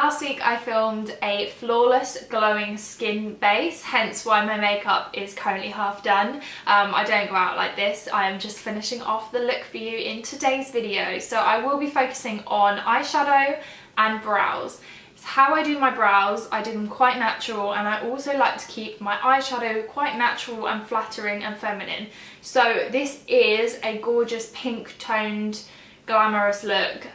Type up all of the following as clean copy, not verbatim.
Last week I filmed a flawless glowing skin base, hence why my makeup is currently half done. I don't go out like this, I am just finishing off the look for you in today's video. So I will be focusing on eyeshadow and brows. It's how I do my brows. I do them quite natural, and I also like to keep my eyeshadow quite natural and flattering and feminine. So this is a gorgeous pink toned glamorous look,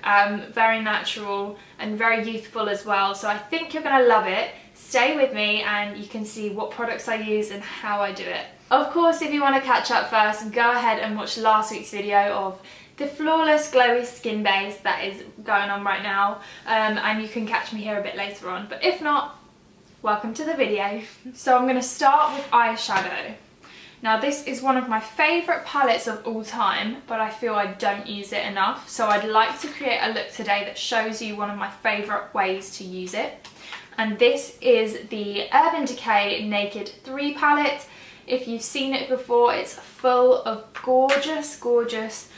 very natural and very youthful as well, so I think you're going to love it. Stay with me and you can see what products I use and how I do it. Of course, if you want to catch up first, go ahead and watch last week's video of the flawless glowy skin base that is going on right now, and you can catch me here a bit later on, but if not, welcome to the video. So I'm going to start with eyeshadow. Now this is one of my favourite palettes of all time, but I feel I don't use it enough. So I'd like to create a look today that shows you one of my favourite ways to use it. And this is the Urban Decay Naked 3 palette. If you've seen it before, it's full of gorgeous, gorgeous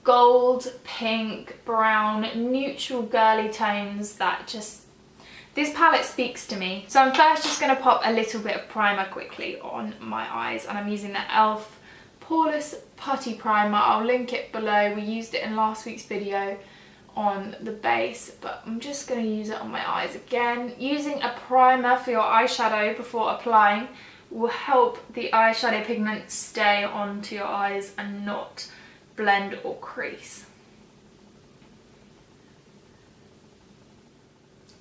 gold, pink, brown, neutral girly tones that just... This palette speaks to me. So I'm first just going to pop a little bit of primer quickly on my eyes, and I'm using the e.l.f. Poreless Putty Primer. I'll link it below. We used it in last week's video on the base, but I'm just going to use it on my eyes again. Using a primer for your eyeshadow before applying will help the eyeshadow pigment stay onto your eyes and not blend or crease.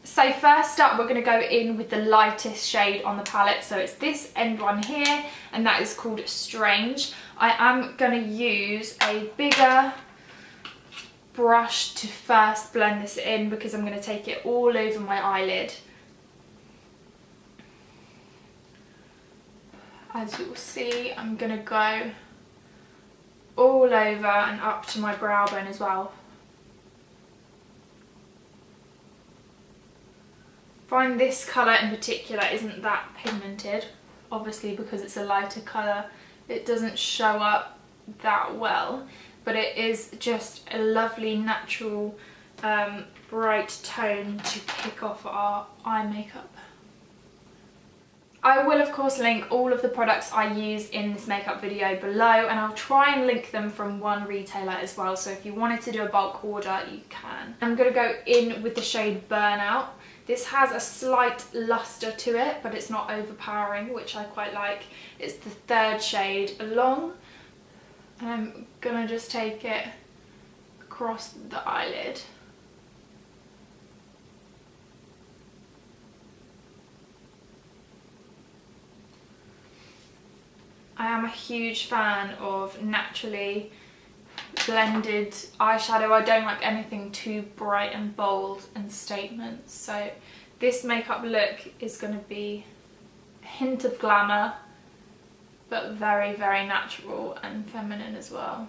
So first up, we're going to go in with the lightest shade on the palette. So it's this end one here, and that is called Strange. I am going to use a bigger brush to first blend this in because I'm going to take it all over my eyelid. As you will see, I'm going to go all over and up to my brow bone as well. I find this colour in particular isn't that pigmented, obviously because it's a lighter colour it doesn't show up that well, but it is just a lovely natural bright tone to kick off our eye makeup. I will of course link all of the products I use in this makeup video below, and I'll try and link them from one retailer as well, so if you wanted to do a bulk order you can. I'm going to go in with the shade Burnout. This has a slight luster to it, but it's not overpowering, which I quite like. It's the third shade along, and I'm gonna just take it across the eyelid. I am a huge fan of naturally blended eyeshadow. I don't like anything too bright and bold and statements, so this makeup look is going to be a hint of glamour but very, very natural and feminine as well.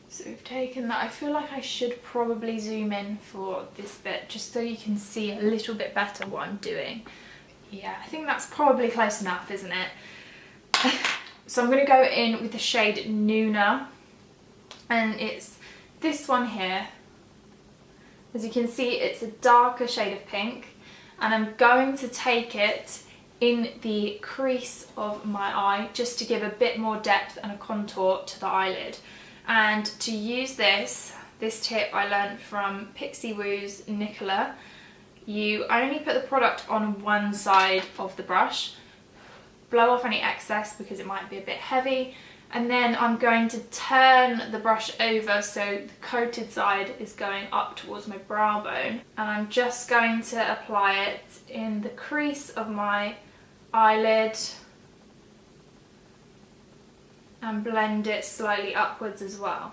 So we've taken that. I feel like I should probably zoom in for this bit just so you can see a little bit better what I'm doing. Yeah, I think that's probably close enough, isn't it? So I'm going to go in with the shade Nuna, and it's this one here. As you can see, it's a darker shade of pink, and I'm going to take it in the crease of my eye just to give a bit more depth and a contour to the eyelid. And to use this tip I learned from Pixie Woo's Nicola. You only put the product on one side of the brush, blow off any excess because it might be a bit heavy, and then I'm going to turn the brush over so the coated side is going up towards my brow bone, and I'm just going to apply it in the crease of my eyelid and blend it slightly upwards as well.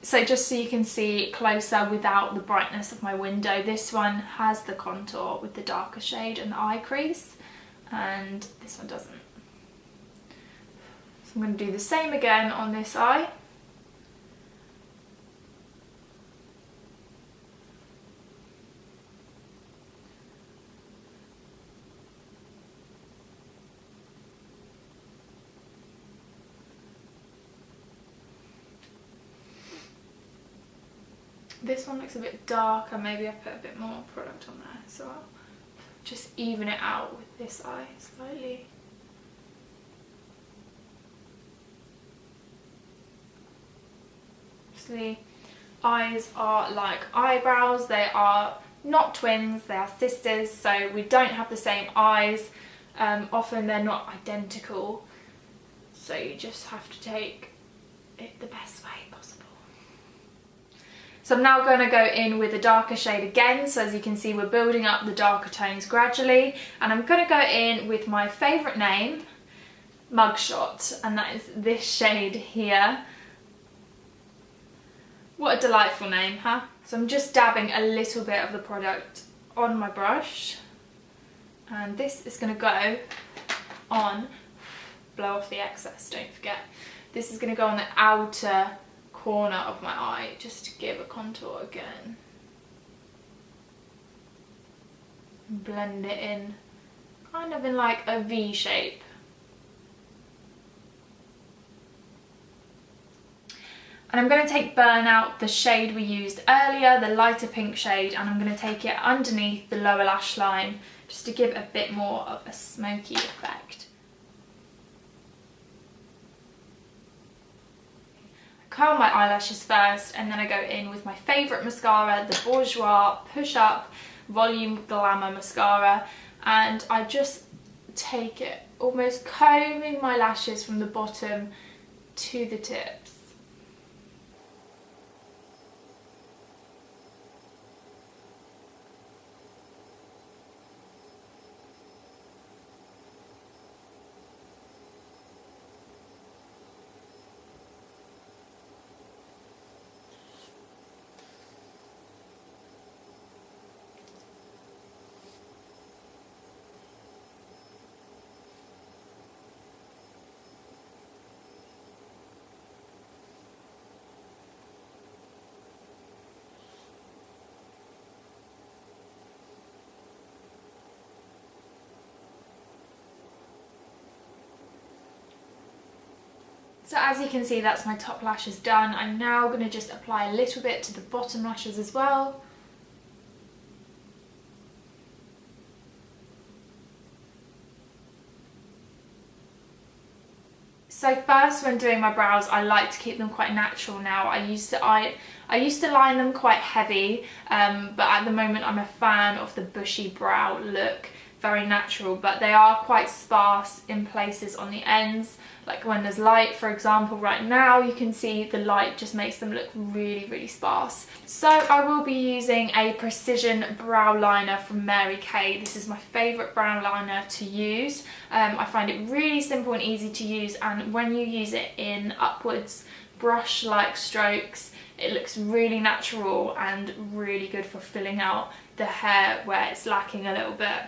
So just so you can see closer without the brightness of my window, this one has the contour with the darker shade and the eye crease, and this one doesn't. So I'm going to do the same again on this eye. This one looks a bit darker, maybe I put a bit more product on there, so I'll just even it out with this eye slightly. Obviously, eyes are like eyebrows, they are not twins, they are sisters, so we don't have the same eyes. Often they're not identical, so you just have to take it the best way possible. So I'm now going to go in with a darker shade again, so as you can see we're building up the darker tones gradually, and I'm going to go in with my favourite name, Mugshot, and that is this shade here. What a delightful name, huh? So I'm just dabbing a little bit of the product on my brush, and this is going to go on, blow off the excess, don't forget. This is going to go on the outer corner of my eye, just to give a contour again. Blend it in, kind of in like a V shape. And I'm going to take Burnout, the shade we used earlier, the lighter pink shade, and I'm going to take it underneath the lower lash line just to give a bit more of a smoky effect. I curl my eyelashes first, and then I go in with my favourite mascara, the Bourjois Push Up Volume Glamour Mascara, and I just take it, almost combing my lashes from the bottom to the tips. So as you can see, that's my top lashes done. I'm now going to just apply a little bit to the bottom lashes as well. So first, when doing my brows, I like to keep them quite natural now. I used to line them quite heavy, but at the moment I'm a fan of the bushy brow look. Very natural, but they are quite sparse in places on the ends, like when there's light, for example. Right now you can see the light just makes them look really sparse. So I will be using a precision brow liner from Mary Kay. This is my favourite brow liner to use. I find it really simple and easy to use, and when you use it in upwards brush like strokes, it looks really natural and really good for filling out the hair where it's lacking a little bit.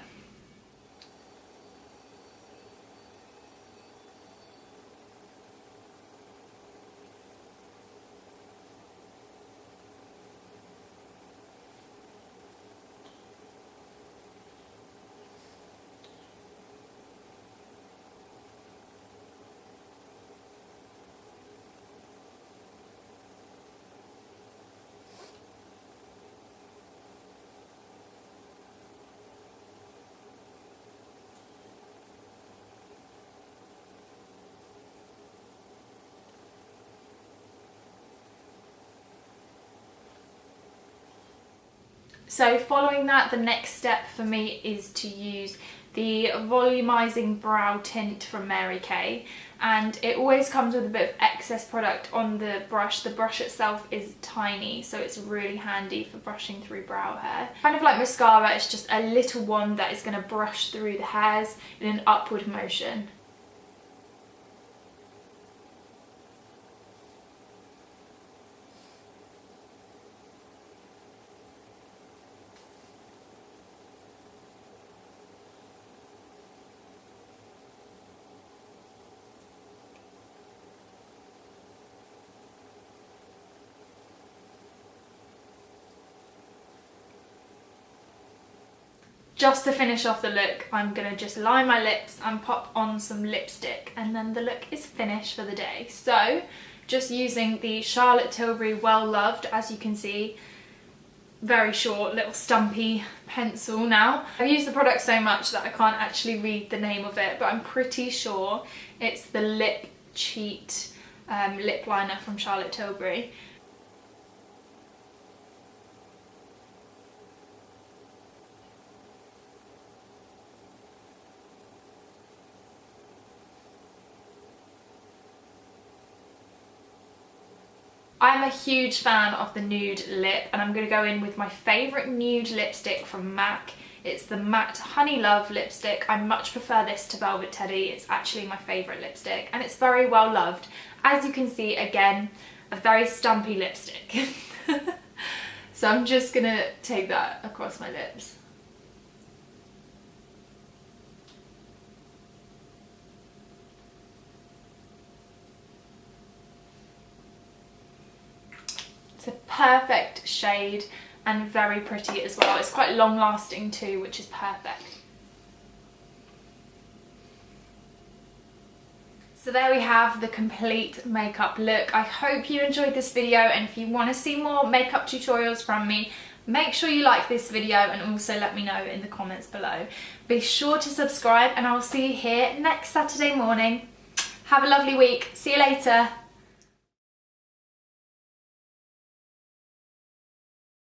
So following that, the next step for me is to use the volumizing brow tint from Mary Kay, and it always comes with a bit of excess product on the brush. The brush itself is tiny, so it's really handy for brushing through brow hair. Kind of like mascara, it's just a little one that is going to brush through the hairs in an upward motion. Just to finish off the look, I'm going to just line my lips and pop on some lipstick, and then the look is finished for the day. So just using the Charlotte Tilbury Well Loved, as you can see, very short little stumpy pencil now. I've used the product so much that I can't actually read the name of it, but I'm pretty sure it's the Lip Cheat lip liner from Charlotte Tilbury. I'm a huge fan of the nude lip, and I'm going to go in with my favourite nude lipstick from MAC. It's the Matte Honey Love lipstick. I much prefer this to Velvet Teddy. It's actually my favourite lipstick and it's very well loved. As you can see, again, a very stumpy lipstick. So I'm just going to take that across my lips. It's a perfect shade and very pretty as well. It's quite long lasting too, which is perfect. So there we have the complete makeup look. I hope you enjoyed this video, and if you want to see more makeup tutorials from me, make sure you like this video and also let me know in the comments below. Be sure to subscribe and I will see you here next Saturday morning. Have a lovely week. See you later.